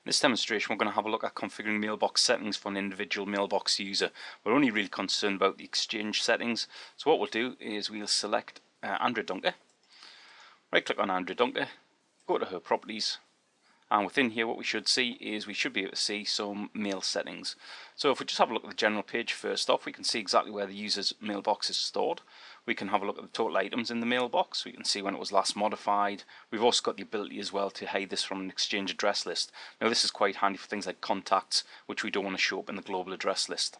In this demonstration, we're going to have a look at configuring mailbox settings for an individual mailbox user. We're only really concerned about the Exchange settings. So what we'll do is we'll select Andrea Dunker, right click on Andrea Dunker, go to her properties, and within here what we should see is we should be able to see some mail settings. So if we just have a look at the general page first off, we can see exactly where the user's mailbox is stored. We can have a look at the total items in the mailbox. We can see when it was last modified. We've also got the ability as well to hide this from an Exchange address list. Now this is quite handy for things like contacts, which we don't want to show up in the global address list.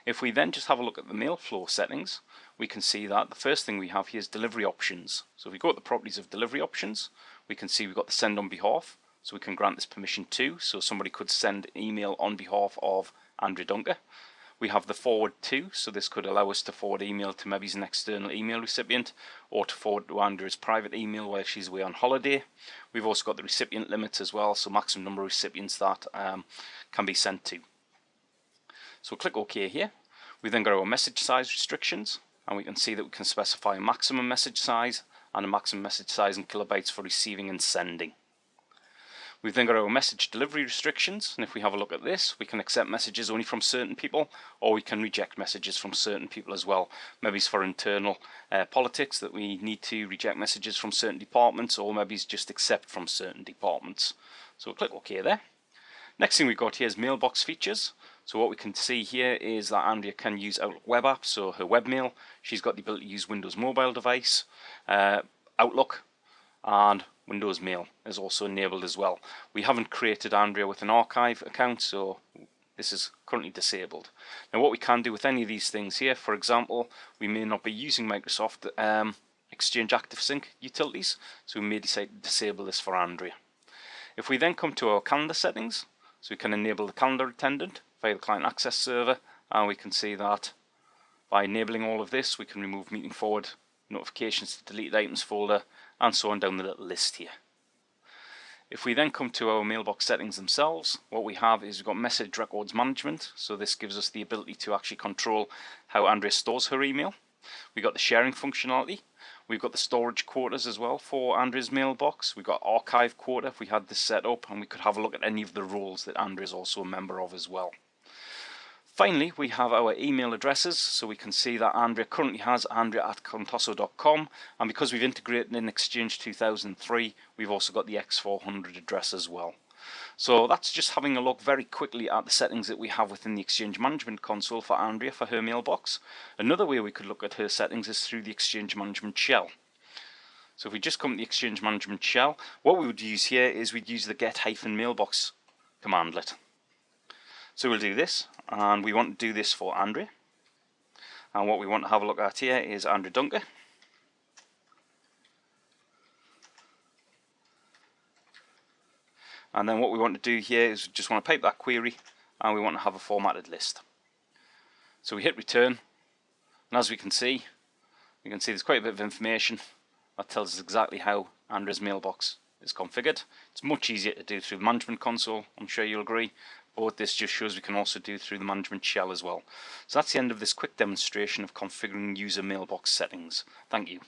If we then just have a look at the mail flow settings, we can see that the first thing we have here is delivery options. So if we go to the properties of delivery options, we can see we've got the send on behalf. So we can grant this permission too, so somebody could send email on behalf of Andrea Dunker. We have the forward to, so this could allow us to forward email to maybe an external email recipient, or to forward to Andrea's private email while she's away on holiday. We've also got the recipient limits as well, so maximum number of recipients that can be sent to. So we'll click OK here. We then go to our message size restrictions, and we can see that we can specify a maximum message size and a maximum message size in kilobytes for receiving and sending. We've then got our message delivery restrictions, and if we have a look at this, we can accept messages only from certain people, or we can reject messages from certain people as well. Maybe it's for internal politics that we need to reject messages from certain departments, or maybe it's just accept from certain departments. So we'll click OK there. Next thing we've got here is Mailbox Features. So what we can see here is that Andrea can use Outlook web app, so her webmail. She's got the ability to use Windows mobile device, Outlook, and Windows Mail is also enabled as well. We haven't created Andrea with an archive account, so this is currently disabled. Now what we can do with any of these things here, for example, we may not be using Microsoft Exchange ActiveSync utilities, so we may decide to disable this for Andrea. If we then come to our calendar settings, so we can enable the calendar attendant via the client access server, and we can see that by enabling all of this we can remove meeting forward notifications to deleted items folder, and so on down the little list here. If we then come to our mailbox settings themselves, what we have is we've got message records management, so this gives us the ability to actually control how Andrea stores her email. We've got the sharing functionality, we've got the storage quotas as well for Andrea's mailbox, we've got archive quota if we had this set up, and we could have a look at any of the roles that Andrea is also a member of as well. Finally, we have our email addresses, so we can see that Andrea currently has andrea@contoso.com, and because we've integrated in Exchange 2003, we've also got the X400 address as well. So that's just having a look very quickly at the settings that we have within the Exchange Management Console for Andrea for her mailbox. Another way we could look at her settings is through the Exchange Management Shell. So if we just come to the Exchange Management Shell, what we would use here is we'd use the get-mailbox commandlet. So we'll do this, and we want to do this for Andrea. And what we want to have a look at here is Andrea Dunker. And then what we want to do here is we just want to pipe that query, and we want to have a formatted list. So we hit return, and as we can see there's quite a bit of information that tells us exactly how Andrea's mailbox is configured. It's much easier to do through the Management Console, I'm sure you'll agree. But this just shows we can also do through the management shell as well. So that's the end of this quick demonstration of configuring user mailbox settings. Thank you.